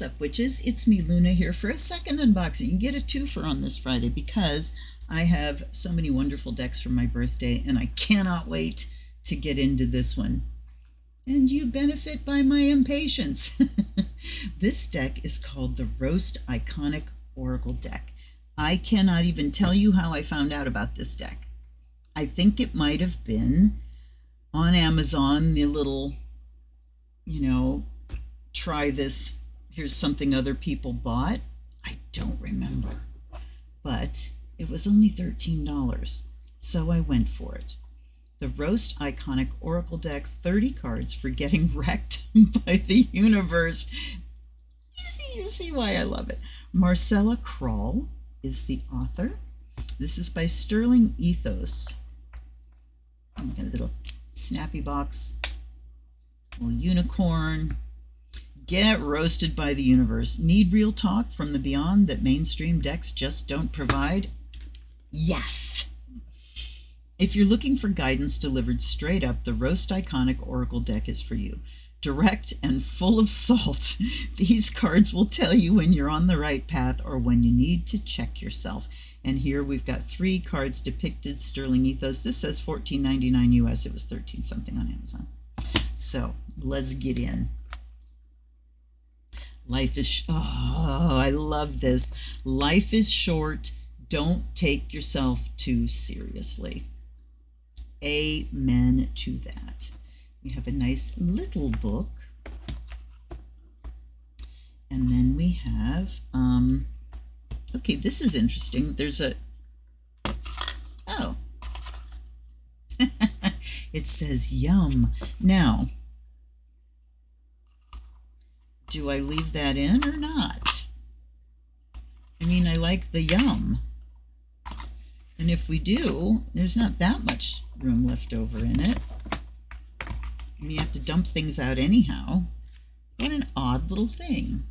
What's up, witches? It's me, Luna, here for a second unboxing. You get a twofer on this Friday because I have so many wonderful decks for my birthday and I cannot wait to get into this one. And you benefit by my impatience. This deck is called the Roast Iconic Oracle deck. I cannot even tell you how I found out about this deck. I think it might have been on Amazon, the little, try this, here's something other people bought. I don't remember, but it was only $13, so I went for it. The Roast Iconic Oracle deck, 30 cards for getting wrecked by the universe. You see why I love it. Marcella Kroll is the author. This is by Sterling Ethos. Got a little snappy box, little unicorn. Get roasted by the universe. Need real talk from the beyond that mainstream decks just don't provide? Yes! If you're looking for guidance delivered straight up, the Roast Iconic Oracle deck is for you. Direct and full of salt, these cards will tell you when you're on the right path or when you need to check yourself. And here we've got 3 cards depicted, Sterling Ethos. This says $14.99 US. It was 13 something on Amazon. So let's get in. Life is, I love this. Life is short. Don't take yourself too seriously. Amen to that. We have a nice little book. And then we have, okay, this is interesting. There's a, oh, it says yum. Now, do I leave that in or not? I mean, I like the yum. And if we do, there's not that much room left over in it. I mean, you have to dump things out anyhow. What an odd little thing.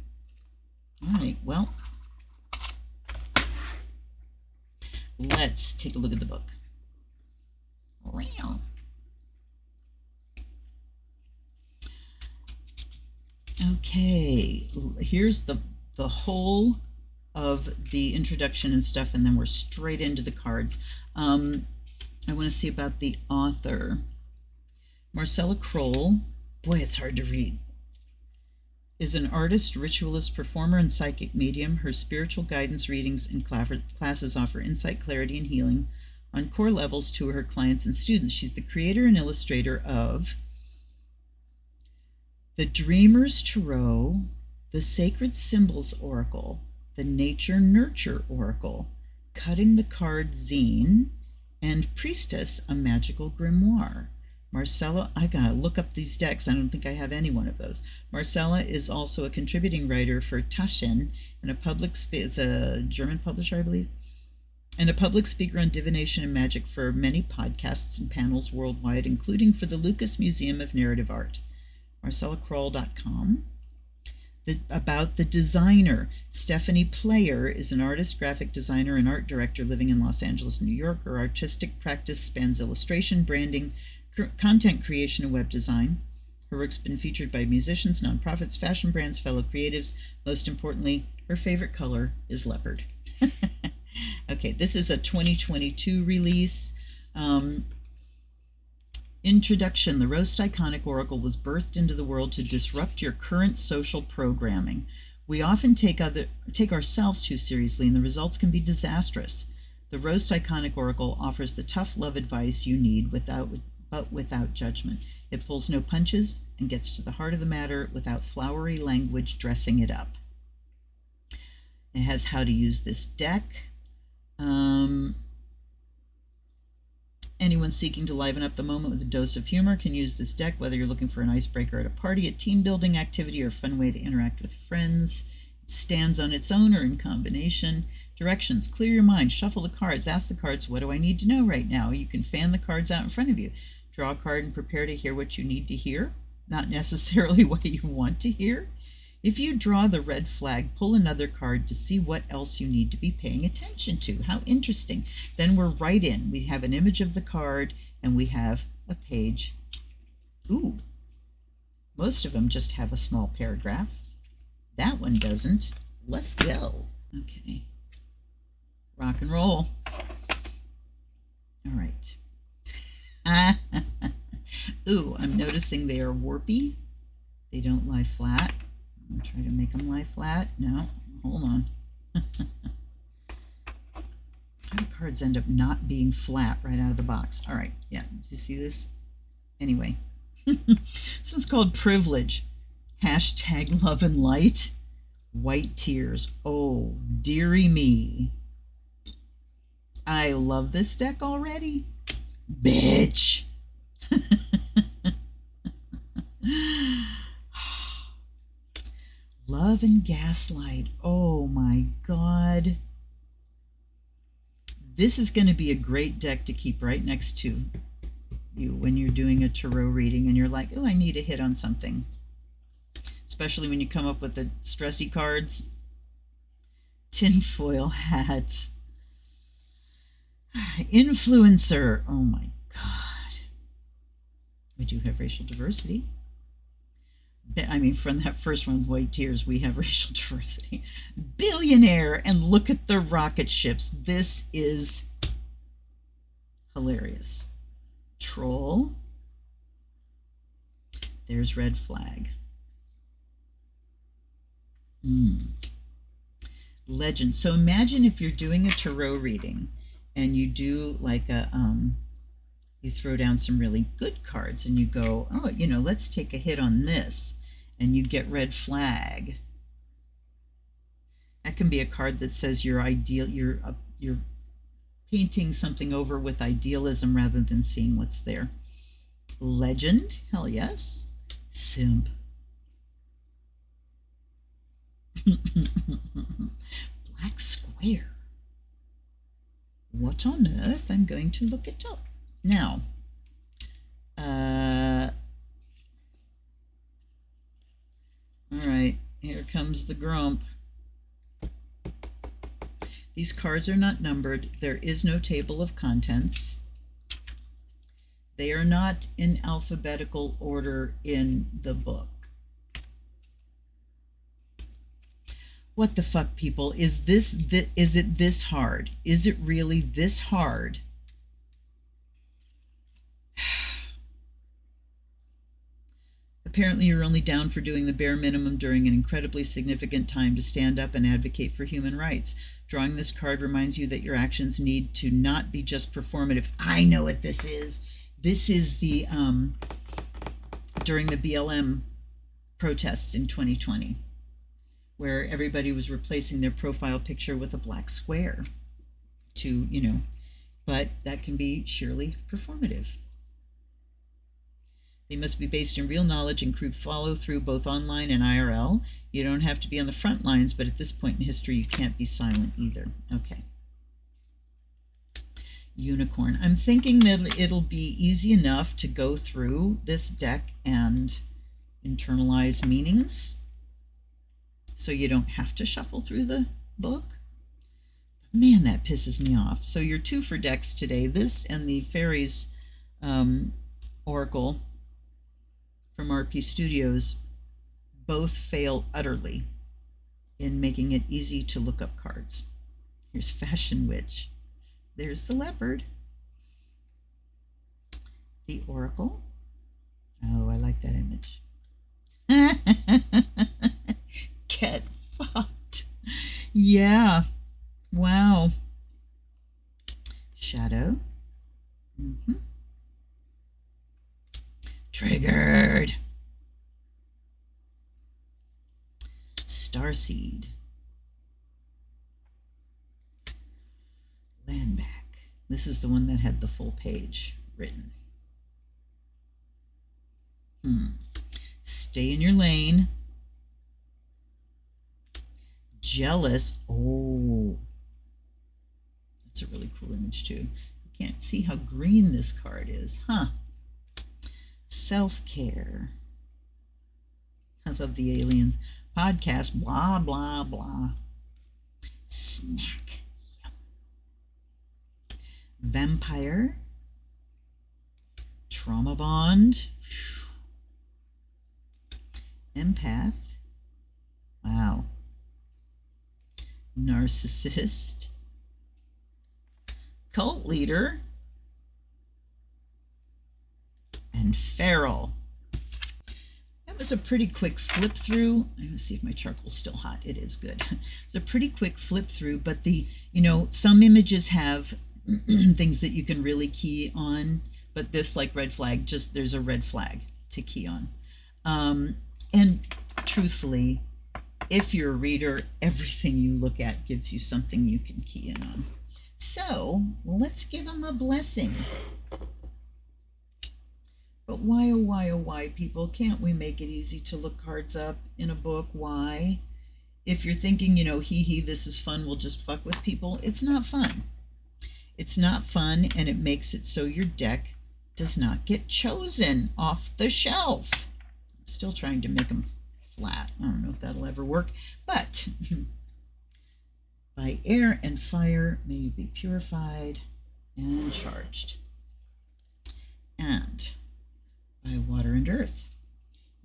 All right, well, let's take a look at the book. Wow. Okay, here's the whole of the introduction and stuff, and then we're straight into the cards. I want to see about the author. Marcella Kroll, boy, it's hard to read, is an artist, ritualist, performer, and psychic medium. Her spiritual guidance readings and classes offer insight, clarity, and healing on core levels to her clients and students. She's the creator and illustrator of the Dreamer's Tarot, the Sacred Symbols Oracle, the Nature Nurture Oracle, Cutting the Card Zine, and Priestess, a Magical Grimoire. Marcella, I gotta look up these decks. I don't think I have any one of those. Marcella is also a contributing writer for Taschen and it's a German publisher, I believe, and a public speaker on divination and magic for many podcasts and panels worldwide, including for the Lucas Museum of Narrative Art. MarcellaKroll.com. About the designer. Stephanie Player is an artist, graphic designer, and art director living in Los Angeles, New York. Her artistic practice spans illustration, branding, content creation, and web design. Her work's been featured by musicians, nonprofits, fashion brands, fellow creatives. Most importantly, her favorite color is leopard. Okay, this is a 2022 release. Introduction. The Roast Iconic Oracle was birthed into the world to disrupt your current social programming. We often take ourselves too seriously, and the results can be disastrous. The Roast Iconic Oracle offers the tough love advice you need but without judgment. It pulls no punches and gets to the heart of the matter without flowery language dressing it up. It has how to use this deck. Anyone seeking to liven up the moment with a dose of humor can use this deck, whether you're looking for an icebreaker at a party, a team-building activity, or a fun way to interact with friends. It stands on its own or in combination. Directions. Clear your mind. Shuffle the cards. Ask the cards, what do I need to know right now? You can fan the cards out in front of you. Draw a card and prepare to hear what you need to hear, not necessarily what you want to hear. If you draw the red flag, pull another card to see what else you need to be paying attention to. How interesting. Then we're right in. We have an image of the card and we have a page. Ooh, most of them just have a small paragraph. That one doesn't. Let's go. Okay. Rock and roll. All right. Ooh, I'm noticing they are warpy. They don't lie flat. I'm going to try to make them lie flat. No, hold on. How do cards end up not being flat right out of the box? All right, yeah, do you see this? Anyway, this one's called Privilege. Hashtag love and light. White tears. Oh, dearie me. I love this deck already. Bitch. Love and Gaslight. Oh my God. This is going to be a great deck to keep right next to you when you're doing a tarot reading and you're like, oh, I need a hit on something. Especially when you come up with the stressy cards. Tinfoil hat. Influencer. Oh my God. We do have racial diversity. I mean, from that first one, White Tears, we have racial diversity. Billionaire, and look at the rocket ships. This is hilarious. Troll. There's red flag. Legend. So imagine if you're doing a tarot reading and you do like a you throw down some really good cards and you go, oh, you know, let's take a hit on this, and you get red flag. That can be a card that says you're painting something over with idealism rather than seeing what's there. Legend, hell yes. Simp. Black square. What on earth? I'm going to look it up. Now, all right, here comes the grump. These cards are not numbered. There is no table of contents. They are not in alphabetical order in the book. What the fuck, people? Is it this hard? Is it really this hard? Apparently you're only down for doing the bare minimum during an incredibly significant time to stand up and advocate for human rights. Drawing this card reminds you that your actions need to not be just performative. I know what this is. This is the during the BLM protests in 2020, where everybody was replacing their profile picture with a black square to, you know, but that can be sheerly performative. They must be based in real knowledge and crude follow-through both online and IRL. You don't have to be on the front lines, but at this point in history, you can't be silent either. Okay. Unicorn. I'm thinking that it'll be easy enough to go through this deck and internalize meanings, so you don't have to shuffle through the book. Man, that pisses me off. So you're 2 for decks today. This and the Fairies Oracle from RP Studios both fail utterly in making it easy to look up cards. Here's Fashion Witch. There's the leopard. The Oracle. Oh, I like that image. Get fucked. Yeah. Wow. Shadow. Triggered. Starseed. Landback. This is the one that had the full page written. Stay in your lane. Jealous. Oh, that's a really cool image too. You can't see how green this card is, huh? Self-care. I love the aliens. Podcast, blah, blah, blah. Snack. Yum. Vampire. Trauma bond. Empath. Wow. narcissist, cult leader, and feral. That was a pretty quick flip through. Let's see if my charcoal's still hot. It is good. It's a pretty quick flip through, but some images have things that you can really key on, but this, like red flag, just there's a red flag to key on. And truthfully, if you're a reader, everything you look at gives you something you can key in on. So let's give them a blessing. But why, oh why, people, can't we make it easy to look cards up in a book? Why? If you're thinking, this is fun, we'll just fuck with people, it's not fun. It's not fun, and it makes it so your deck does not get chosen off the shelf. I'm still trying to make them flat. I don't know if that'll ever work, but by air and fire may you be purified and charged. And by water and earth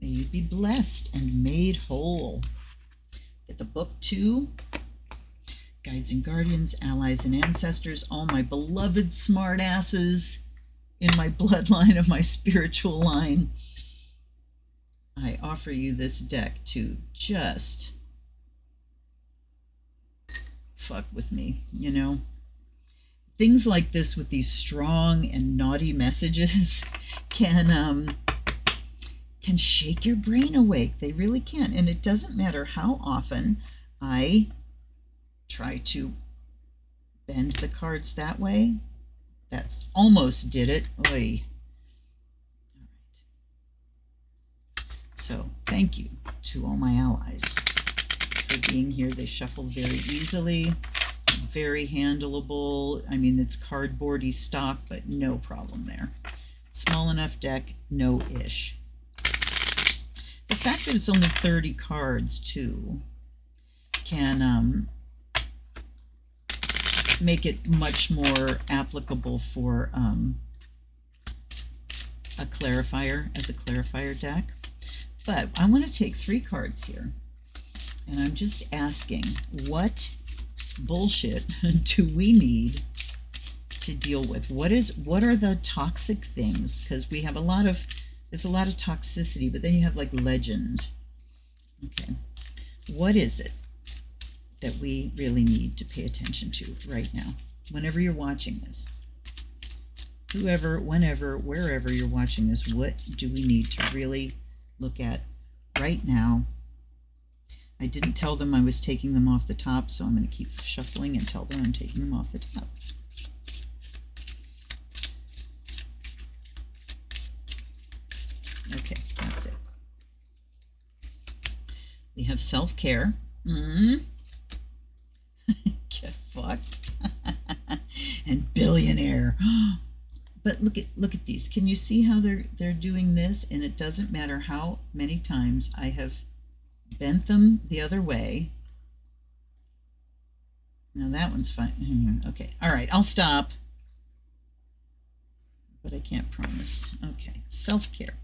may you be blessed and made whole. Get the book too. Guides and guardians, allies and ancestors, all my beloved smart asses in my bloodline of my spiritual line. I offer you this deck to just fuck with me, Things like this with these strong and naughty messages can shake your brain awake. They really can. And it doesn't matter how often I try to bend the cards that way. That's almost did it. Oy. All right. So thank you to all my allies for being here. They shuffle very easily, very handleable. I mean, it's cardboardy stock, but no problem there. Small enough deck, no-ish. The fact that it's only 30 cards, too, can make it much more applicable for a clarifier, as a clarifier deck. But I want to take 3 cards here, and I'm just asking, what bullshit do we need to deal with? What are the toxic things? Because we have there's a lot of toxicity, but then you have like legend. Okay, what is it that we really need to pay attention to right now? Whenever you're watching this, whoever, whenever, wherever you're watching this, what do we need to really look at right now? I didn't tell them I was taking them off the top, so I'm going to keep shuffling and tell them I'm taking them off the top. Okay, that's it. We have self-care. Get fucked. And billionaire. But look at these. Can you see how they're doing this? And it doesn't matter how many times I have bent them the other way. Now that one's fine. Okay. All right. I'll stop. But I can't promise. Okay. Self-care.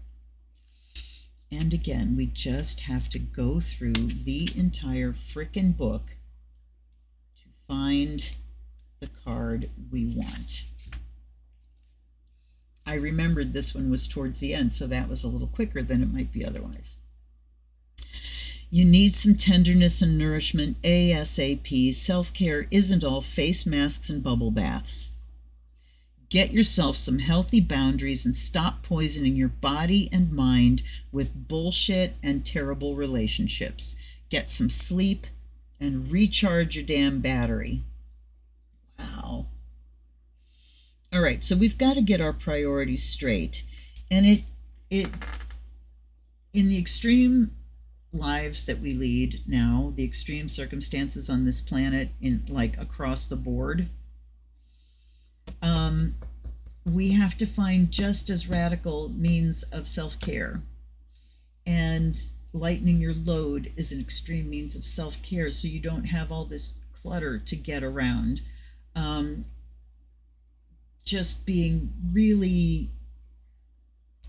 And again, we just have to go through the entire frickin' book to find the card we want. I remembered this one was towards the end, so that was a little quicker than it might be otherwise. You need some tenderness and nourishment ASAP. Self-care isn't all face masks and bubble baths. Get yourself some healthy boundaries and stop poisoning your body and mind with bullshit and terrible relationships. Get some sleep and recharge your damn battery. Wow. All right, so we've got to get our priorities straight. And it in the extreme lives that we lead now, the extreme circumstances on this planet, in like across the board, we have to find just as radical means of self-care. And lightening your load is an extreme means of self-care, so you don't have all this clutter to get around. Just being really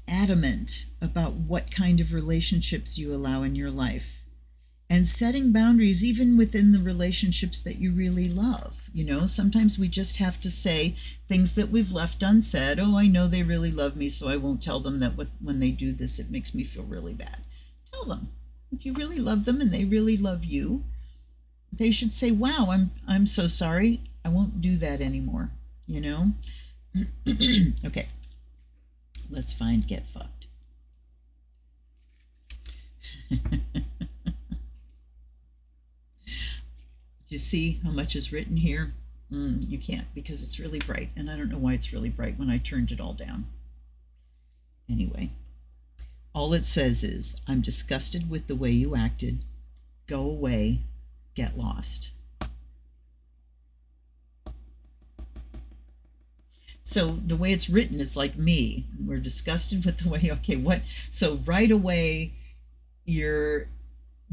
adamant about what kind of relationships you allow in your life and setting boundaries even within the relationships that you really love. Sometimes we just have to say things that we've left unsaid. Oh, I know they really love me, so I won't tell them that when they do this, it makes me feel really bad. Tell them. If you really love them and they really love you, they should say, wow, I'm so sorry. I won't do that anymore. Okay. Let's find get fucked. Do you see how much is written here? You can't, because it's really bright, and I don't know why it's really bright when I turned it all down. Anyway, all it says is, I'm disgusted with the way you acted. Go away. Get lost. So the way it's written is like me. We're disgusted with the way, okay, what? So right away, you're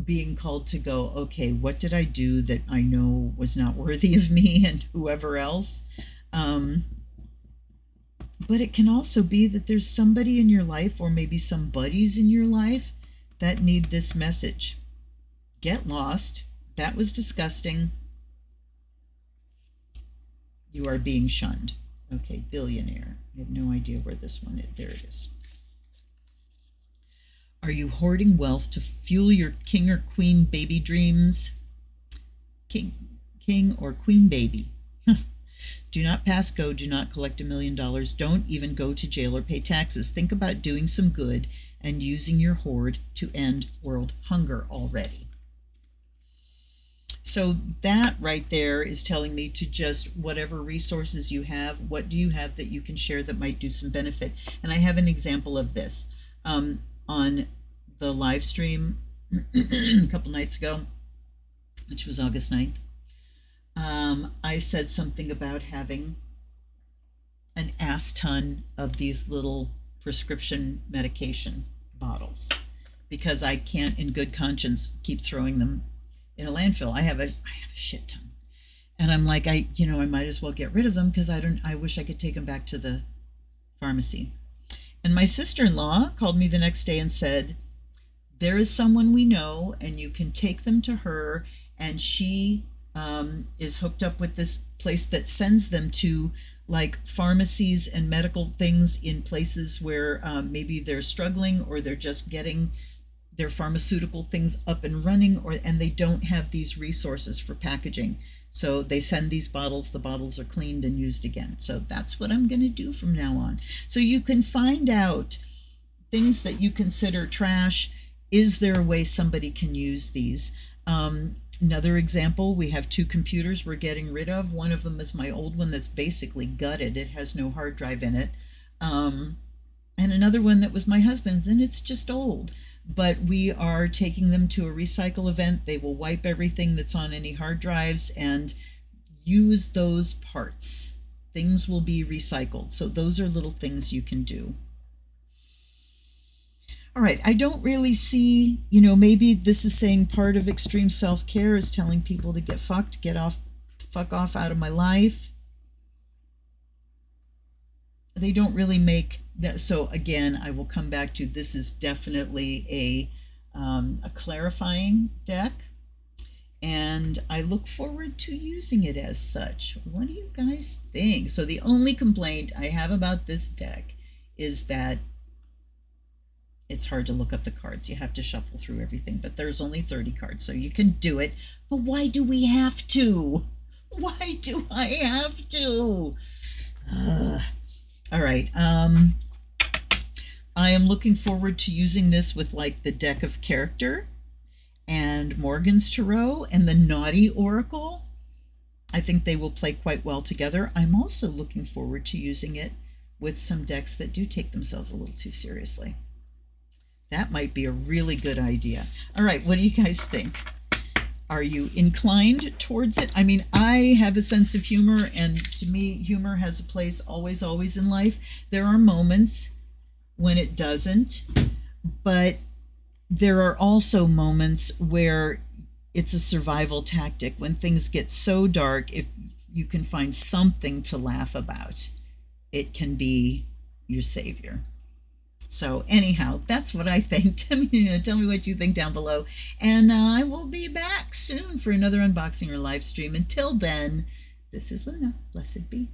being called to go, okay, what did I do that I know was not worthy of me and whoever else? But it can also be that there's somebody in your life, or maybe some buddies in your life, that need this message. Get lost. That was disgusting. You are being shunned. Okay, billionaire. I have no idea where this one is. There it is. Are you hoarding wealth to fuel your king or queen baby dreams? King or queen baby. Do not pass go. Do not collect $1 million. Don't even go to jail or pay taxes. Think about doing some good and using your hoard to end world hunger already. So that right there is telling me to just, whatever resources you have, what do you have that you can share that might do some benefit? And I have an example of this on the live stream a couple nights ago, which was August 9th. I said something about having an ass ton of these little prescription medication bottles, because I can't in good conscience keep throwing them in a landfill. I have a shit ton, and I'm like, I might as well get rid of them, because I wish I could take them back to the pharmacy. And my sister-in-law called me the next day and said, there is someone we know, and you can take them to her, and she is hooked up with this place that sends them to like pharmacies and medical things in places where maybe they're struggling, or they're just getting their pharmaceutical things up and running, and they don't have these resources for packaging. So they send these bottles. The bottles are cleaned and used again. So that's what I'm going to do from now on. So you can find out things that you consider trash. Is there a way somebody can use these? Another example, we have 2 computers we're getting rid of. One of them is my old one that's basically gutted. It has no hard drive in it. And another one that was my husband's, and it's just old. But we are taking them to a recycle event. They will wipe everything that's on any hard drives and use those parts. Things will be recycled. So those are little things you can do. All right, I don't really see, maybe this is saying part of extreme self-care is telling people to get fucked, fuck off out of my life. They don't really make that. So again, I will come back to, this is definitely a clarifying deck, and I look forward to using it as such. What do you guys think? So the only complaint I have about this deck is that it's hard to look up the cards. You have to shuffle through everything, but there's only 30 cards, so you can do it. But why do we have to? Why do I have to? All right. I am looking forward to using this with like the deck of character and Morgan's Tarot and the Naughty Oracle. I think they will play quite well together. I'm also looking forward to using it with some decks that do take themselves a little too seriously. That might be a really good idea. All right, what do you guys think? Are you inclined towards it? I mean, I have a sense of humor, and to me, humor has a place always, always in life. There are moments when it doesn't, but there are also moments where it's a survival tactic. When things get so dark, if you can find something to laugh about, it can be your savior. So anyhow, that's what I think. Tell me what you think down below. And I will be back soon for another unboxing or live stream. Until then, this is Luna. Blessed be.